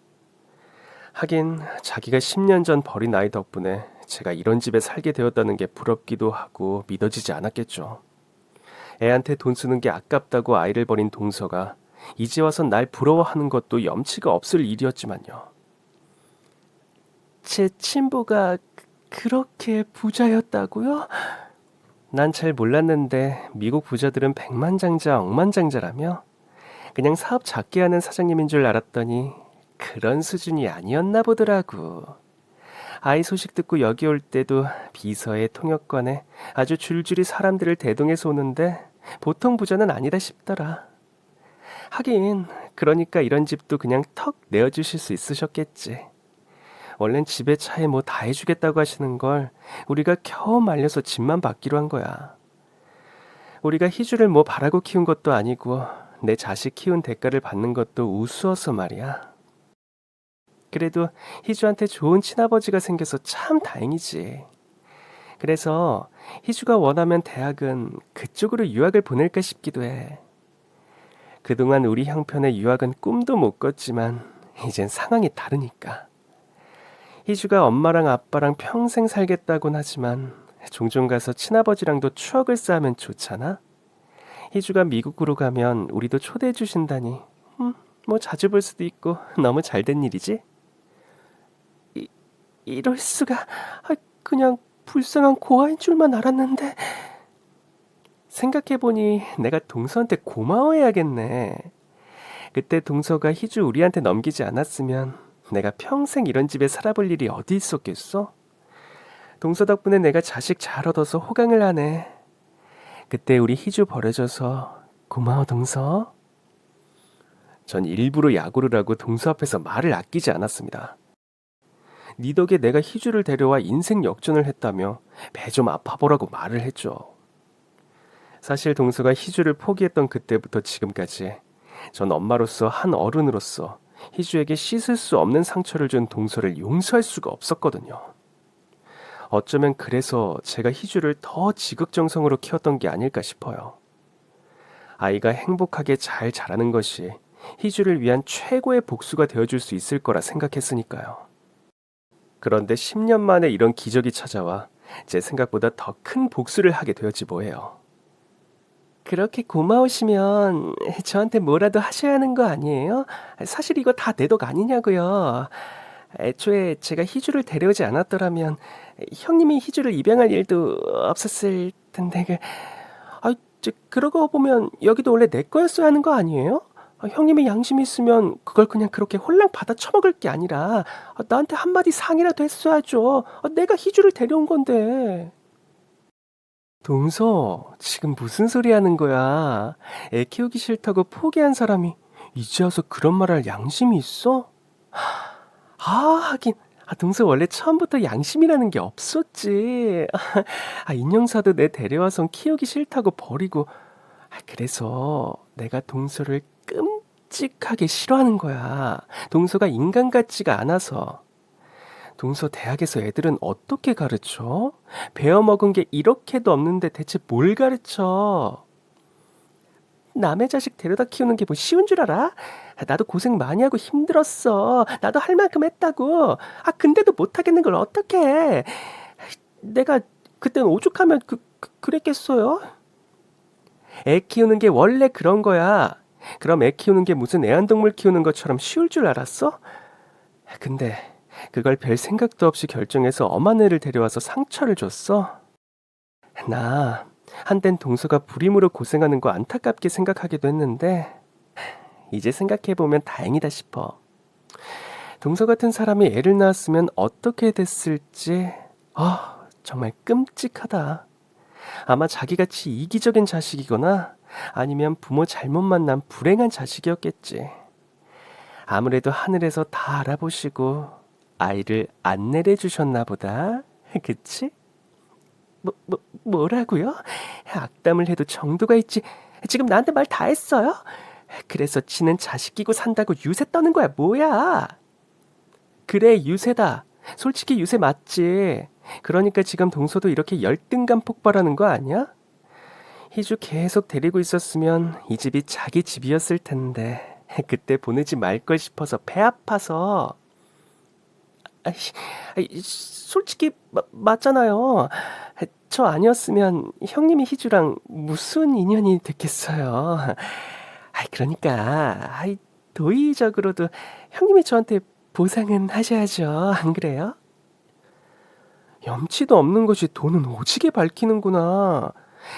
하긴 자기가 10년 전 버린 아이 덕분에 제가 이런 집에 살게 되었다는 게 부럽기도 하고 믿어지지 않았겠죠. 애한테 돈 쓰는 게 아깝다고 아이를 버린 동서가 이제 와서 날 부러워하는 것도 염치가 없을 일이었지만요. 제 친부가 그렇게 부자였다고요? 난 잘 몰랐는데 미국 부자들은 백만장자, 억만장자라며 그냥 사업 작게 하는 사장님인 줄 알았더니 그런 수준이 아니었나 보더라고. 아이 소식 듣고 여기 올 때도 비서에 통역관에 아주 줄줄이 사람들을 대동해서 오는데 보통 부자는 아니다 싶더라. 하긴 그러니까 이런 집도 그냥 턱 내어주실 수 있으셨겠지. 원래는 집에 차에 뭐 다 해주겠다고 하시는 걸 우리가 겨우 말려서 집만 받기로 한 거야. 우리가 희주를 뭐 바라고 키운 것도 아니고 내 자식 키운 대가를 받는 것도 우스워서 말이야. 그래도 희주한테 좋은 친아버지가 생겨서 참 다행이지. 그래서 희주가 원하면 대학은 그쪽으로 유학을 보낼까 싶기도 해. 그동안 우리 형편의 유학은 꿈도 못 꿨지만 이젠 상황이 다르니까. 희주가 엄마랑 아빠랑 평생 살겠다곤 하지만 종종 가서 친아버지랑도 추억을 쌓으면 좋잖아. 희주가 미국으로 가면 우리도 초대해 주신다니. 뭐 자주 볼 수도 있고 너무 잘된 일이지. 이, 이럴 수가. 그냥 불쌍한 고아인 줄만 알았는데. 생각해보니 내가 동서한테 고마워해야겠네. 그때 동서가 희주 우리한테 넘기지 않았으면 내가 평생 이런 집에 살아볼 일이 어디 있었겠어? 동서 덕분에 내가 자식 잘 얻어서 호강을 하네. 그때 우리 희주 버려줘서 고마워 동서. 전 일부러 야구를 하고 동서 앞에서 말을 아끼지 않았습니다. 네 덕에 내가 희주를 데려와 인생 역전을 했다며 배 좀 아파보라고 말을 했죠. 사실 동서가 희주를 포기했던 그때부터 지금까지 전 엄마로서 한 어른으로서 희주에게 씻을 수 없는 상처를 준 동서를 용서할 수가 없었거든요. 어쩌면 그래서 제가 희주를 더 지극정성으로 키웠던 게 아닐까 싶어요. 아이가 행복하게 잘 자라는 것이 희주를 위한 최고의 복수가 되어줄 수 있을 거라 생각했으니까요. 그런데 10년 만에 이런 기적이 찾아와 제 생각보다 더 큰 복수를 하게 되었지 뭐예요. 그렇게 고마우시면 저한테 뭐라도 하셔야 하는 거 아니에요? 사실 이거 다 내 덕 아니냐고요. 애초에 제가 희주를 데려오지 않았더라면 형님이 희주를 입양할 일도 없었을 텐데. 그러고 보면 여기도 원래 내 거였어야 하는 거 아니에요? 형님이 양심이 있으면 그걸 그냥 그렇게 홀랑 받아 처먹을 게 아니라 나한테 한마디 상의라도 했어야죠. 내가 희주를 데려온 건데. 동서, 지금 무슨 소리 하는 거야? 애 키우기 싫다고 포기한 사람이 이제 와서 그런 말 할 양심이 있어? 하긴. 동서 원래 처음부터 양심이라는 게 없었지. 인형사도 내 데려와선 키우기 싫다고 버리고. 그래서 내가 동서를 끔찍하게 싫어하는 거야. 동서가 인간 같지가 않아서. 동서 대학에서 애들은 어떻게 가르쳐? 배워먹은 게 이렇게도 없는데 대체 뭘 가르쳐? 남의 자식 데려다 키우는 게 뭐 쉬운 줄 알아? 나도 고생 많이 하고 힘들었어. 나도 할 만큼 했다고. 근데도 못하겠는 걸 어떡해. 내가 그땐 오죽하면 그랬겠어요? 애 키우는 게 원래 그런 거야. 그럼 애 키우는 게 무슨 애완동물 키우는 것처럼 쉬울 줄 알았어? 근데 그걸 별 생각도 없이 결정해서 엄한 애를 데려와서 상처를 줬어? 나 한땐 동서가 불임으로 고생하는 거 안타깝게 생각하기도 했는데 이제 생각해보면 다행이다 싶어. 동서 같은 사람이 애를 낳았으면 어떻게 됐을지 정말 끔찍하다. 아마 자기같이 이기적인 자식이거나 아니면 부모 잘못 만난 불행한 자식이었겠지. 아무래도 하늘에서 다 알아보시고 아이를 안 내려주셨나 보다. 그치? 뭐라고요? 악담을 해도 정도가 있지. 지금 나한테 말 다 했어요? 그래서 지는 자식 끼고 산다고 유세 떠는 거야 뭐야? 그래 유세다. 솔직히 유세 맞지. 그러니까 지금 동서도 이렇게 열등감 폭발하는 거 아니야? 희주 계속 데리고 있었으면 이 집이 자기 집이었을 텐데 그때 보내지 말 걸 싶어서 배 아파서. 솔직히 맞잖아요. 저 아니었으면 형님이 희주랑 무슨 인연이 됐겠어요. 그러니까 도의적으로도 형님이 저한테 보상은 하셔야죠. 안 그래요? 염치도 없는 것이 돈은 오지게 밝히는구나.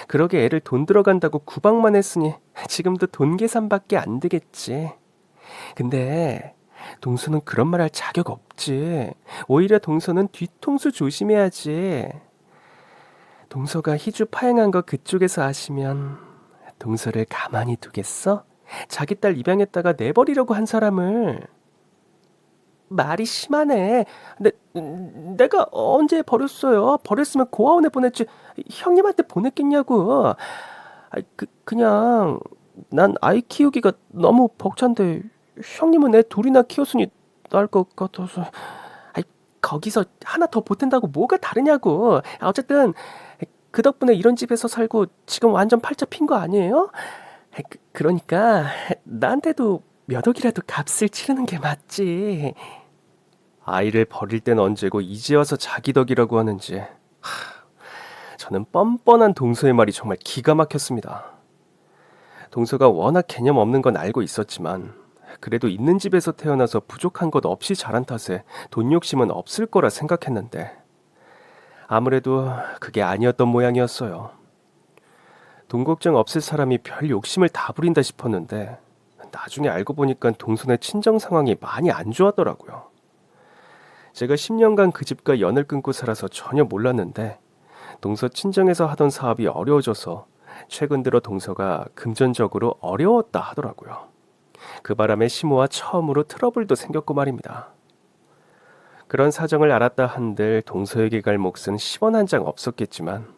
그러게 애를 돈 들어간다고 구박만 했으니 지금도 돈 계산밖에 안 되겠지. 근데 동서는 그런 말 할 자격 없지. 오히려 동서는 뒤통수 조심해야지. 동서가 희주 파행한 거 그쪽에서 아시면 동서를 가만히 두겠어? 자기 딸 입양했다가 내버리려고 한 사람을. 말이 심하네. 내가 언제 버렸어요? 버렸으면 고아원에 보냈지 형님한테 보냈겠냐고. 그냥 난 아이 키우기가 너무 벅찬데 형님은 애 둘이나 키웠으니 나을 것 같아서. 거기서 하나 더 보탠다고 뭐가 다르냐고. 어쨌든 그 덕분에 이런 집에서 살고 지금 완전 팔자 핀 거 아니에요? 그러니까 나한테도 몇 억이라도 값을 치르는 게 맞지. 아이를 버릴 땐 언제고 이제 와서 자기 덕이라고 하는지. 저는 뻔뻔한 동서의 말이 정말 기가 막혔습니다. 동서가 워낙 개념 없는 건 알고 있었지만 그래도 있는 집에서 태어나서 부족한 것 없이 자란 탓에 돈 욕심은 없을 거라 생각했는데 아무래도 그게 아니었던 모양이었어요. 돈 걱정 없을 사람이 별 욕심을 다 부린다 싶었는데 나중에 알고 보니까 동선의 친정 상황이 많이 안 좋았더라고요. 제가 10년간 그 집과 연을 끊고 살아서 전혀 몰랐는데 동서 친정에서 하던 사업이 어려워져서 최근 들어 동서가 금전적으로 어려웠다 하더라고요. 그 바람에 시모와 처음으로 트러블도 생겼고 말입니다. 그런 사정을 알았다 한들 동서에게 갈 몫은 10원 한 장 없었겠지만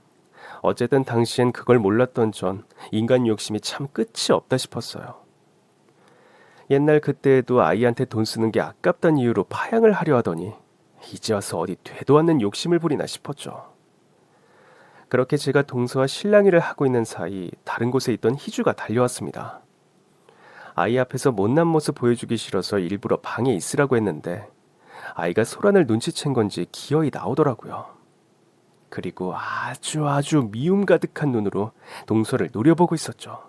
어쨌든 당시엔 그걸 몰랐던 전 인간 욕심이 참 끝이 없다 싶었어요. 옛날 그때에도 아이한테 돈 쓰는 게 아깝다는 이유로 파양을 하려 하더니 이제 와서 어디 되도 않는 욕심을 부리나 싶었죠. 그렇게 제가 동서와 실랑이를 하고 있는 사이 다른 곳에 있던 희주가 달려왔습니다. 아이 앞에서 못난 모습 보여주기 싫어서 일부러 방에 있으라고 했는데 아이가 소란을 눈치챈 건지 기어이 나오더라고요. 그리고 아주 미움 가득한 눈으로 동서를 노려보고 있었죠.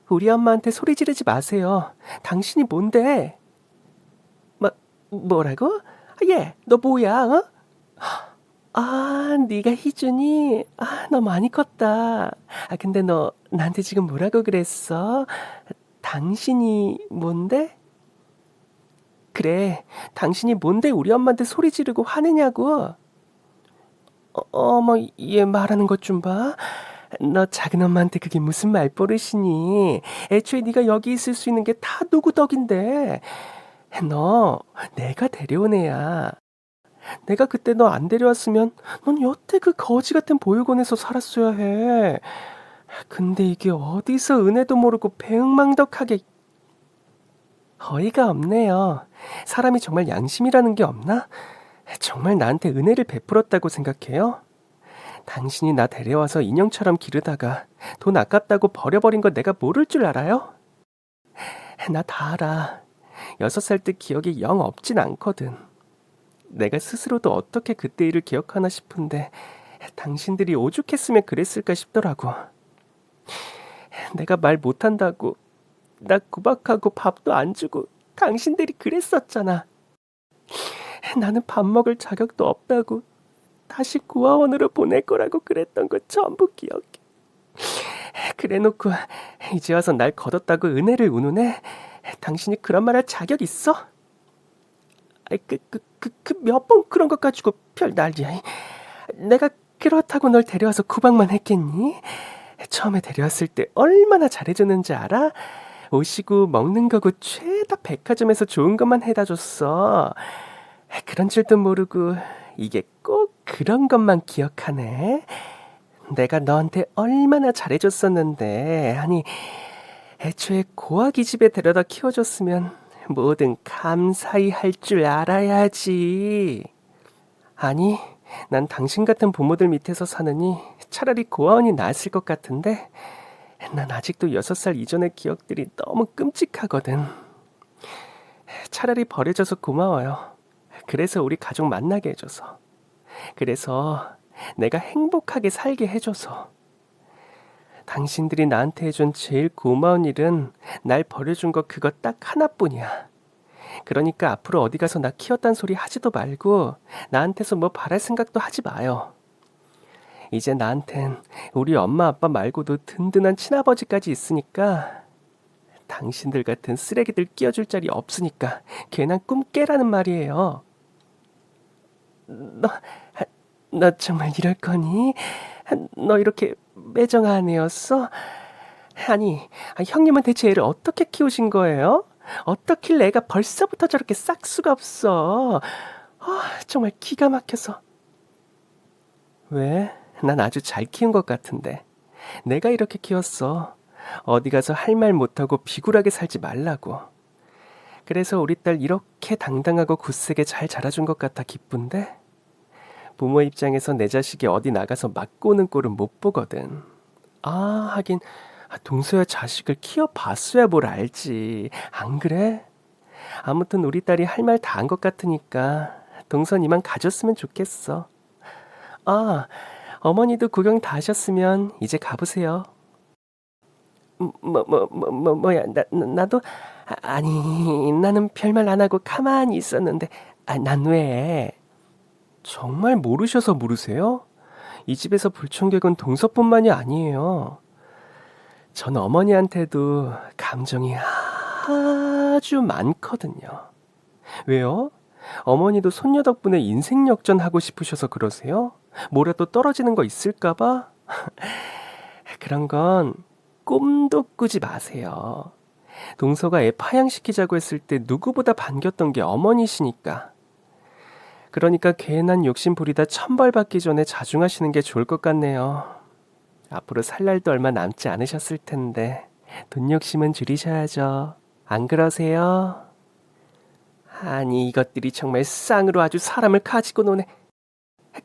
우리 엄마한테 소리 지르지 마세요. 당신이 뭔데? 뭐라고? 얘, 너 뭐야? 어? 네가 희준이? 너 많이 컸다. 근데 너 나한테 지금 뭐라고 그랬어? 당신이 뭔데? 그래, 당신이 뭔데 우리 엄마한테 소리 지르고 화내냐고? 어머, 얘 말하는 것 좀 봐. 너 작은 엄마한테 그게 무슨 말버릇이니? 애초에 네가 여기 있을 수 있는 게 다 누구 덕인데. 너 내가 데려온 애야. 내가 그때 너 안 데려왔으면 넌 여태 그 거지 같은 보육원에서 살았어야 해. 근데 이게 어디서 은혜도 모르고 배응망덕하게. 어이가 없네요. 사람이 정말 양심이라는 게 없나? 정말 나한테 은혜를 베풀었다고 생각해요? 당신이 나 데려와서 인형처럼 기르다가 돈 아깝다고 버려버린 거 내가 모를 줄 알아요? 나 다 알아. 6살 때 기억이 영 없진 않거든. 내가 스스로도 어떻게 그때 일을 기억하나 싶은데 당신들이 오죽했으면 그랬을까 싶더라고. 내가 말 못한다고 나 구박하고 밥도 안 주고 당신들이 그랬었잖아. 나는 밥 먹을 자격도 없다고 다시 고아원으로 보낼 거라고 그랬던 거 전부 기억해. 그래놓고 이제 와서 날 거뒀다고 은혜를 운운해? 당신이 그런 말 할 자격 있어? 몇 번 그런 것 가지고 별 난리야. 내가 그렇다고 널 데려와서 구박만 했겠니? 처음에 데려왔을 때 얼마나 잘해줬는지 알아? 오시고 먹는 거고 죄다 백화점에서 좋은 것만 해다 줬어. 그런 줄도 모르고 이게 꼭 그런 것만 기억하네. 내가 너한테 얼마나 잘해줬었는데. 아니, 애초에 고아기 집에 데려다 키워줬으면 뭐든 감사히 할 줄 알아야지. 아니, 난 당신 같은 부모들 밑에서 사느니 차라리 고아원이 나았을 것 같은데 난 아직도 6살 이전의 기억들이 너무 끔찍하거든. 차라리 버려져서 고마워요. 그래서 우리 가족 만나게 해줘서. 그래서 내가 행복하게 살게 해줘서. 당신들이 나한테 해준 제일 고마운 일은 날 버려준 거 그거 딱 하나뿐이야. 그러니까 앞으로 어디 가서 나 키웠단 소리 하지도 말고 나한테서 뭐 바랄 생각도 하지 마요. 이제 나한텐 우리 엄마 아빠 말고도 든든한 친아버지까지 있으니까 당신들 같은 쓰레기들 끼워줄 자리 없으니까 괜한 꿈 깨라는 말이에요. 너 정말 이럴 거니? 너 이렇게 매정한 애였어? 아니, 형님은 대체 애를 어떻게 키우신 거예요? 어떻길래 애가 벌써부터 저렇게 싹수가 없어? 정말 기가 막혀서. 왜? 난 아주 잘 키운 것 같은데. 내가 이렇게 키웠어. 어디 가서 할 말 못하고 비굴하게 살지 말라고. 그래서 우리 딸 이렇게 당당하고 굳세게 잘 자라준 것 같아 기쁜데 부모 입장에서 내 자식이 어디 나가서 맞고 오는 꼴은 못 보거든. 하긴 동서야 자식을 키워봤어야 뭘 알지. 안 그래? 아무튼 우리 딸이 할 말 다 한 것 같으니까 동선 이만 가졌으면 좋겠어. 아, 어머니도 구경 다 하셨으면 이제 가보세요. 뭐야, 나도? 아니, 나는 별말 안 하고 가만히 있었는데, 난 왜? 정말 모르셔서 모르세요? 이 집에서 불청객은 동서뿐만이 아니에요. 전 어머니한테도 감정이 아주 많거든요. 왜요? 어머니도 손녀 덕분에 인생 역전하고 싶으셔서 그러세요? 뭐라도 떨어지는 거 있을까봐? 그런 건 꿈도 꾸지 마세요. 동서가 애 파양시키자고 했을 때 누구보다 반겼던 게 어머니시니까. 그러니까 괜한 욕심 부리다 천벌 받기 전에 자중하시는 게 좋을 것 같네요. 앞으로 살 날도 얼마 남지 않으셨을 텐데 돈 욕심은 줄이셔야죠. 안 그러세요? 아니 이것들이 정말 쌍으로 아주 사람을 가지고 노네.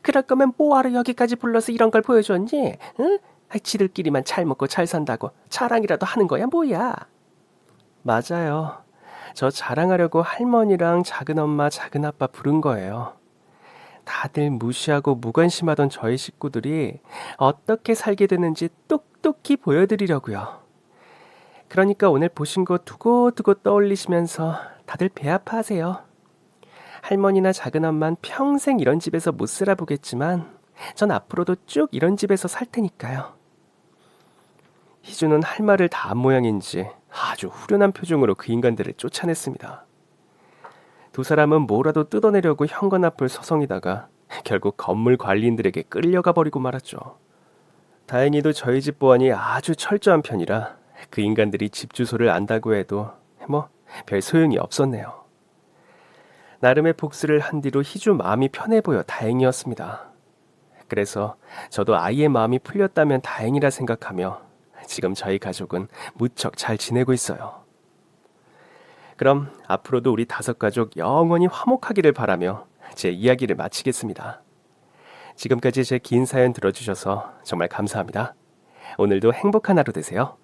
그럴 거면 뭐하러 여기까지 불러서 이런 걸 보여줬니? 응? 지들끼리만 잘 먹고 잘 산다고 자랑이라도 하는 거야 뭐야? 맞아요. 저 자랑하려고 할머니랑 작은엄마 작은아빠 부른 거예요. 다들 무시하고 무관심하던 저희 식구들이 어떻게 살게 되는지 똑똑히 보여드리려고요. 그러니까 오늘 보신 거 두고두고 떠올리시면서 다들 배 아파하세요. 할머니나 작은엄마는 평생 이런 집에서 못 살아보겠지만 전 앞으로도 쭉 이런 집에서 살 테니까요. 희주는 할 말을 다 한 모양인지 아주 후련한 표정으로 그 인간들을 쫓아냈습니다. 두 사람은 뭐라도 뜯어내려고 현관 앞을 서성이다가 결국 건물 관리인들에게 끌려가 버리고 말았죠. 다행히도 저희 집 보안이 아주 철저한 편이라 그 인간들이 집 주소를 안다고 해도 별 소용이 없었네요. 나름의 복수를 한 뒤로 희주 마음이 편해 보여 다행이었습니다. 그래서 저도 아이의 마음이 풀렸다면 다행이라 생각하며 지금 저희 가족은 무척 잘 지내고 있어요. 그럼 앞으로도 우리 5가족 영원히 화목하기를 바라며 제 이야기를 마치겠습니다. 지금까지 제 긴 사연 들어주셔서 정말 감사합니다. 오늘도 행복한 하루 되세요.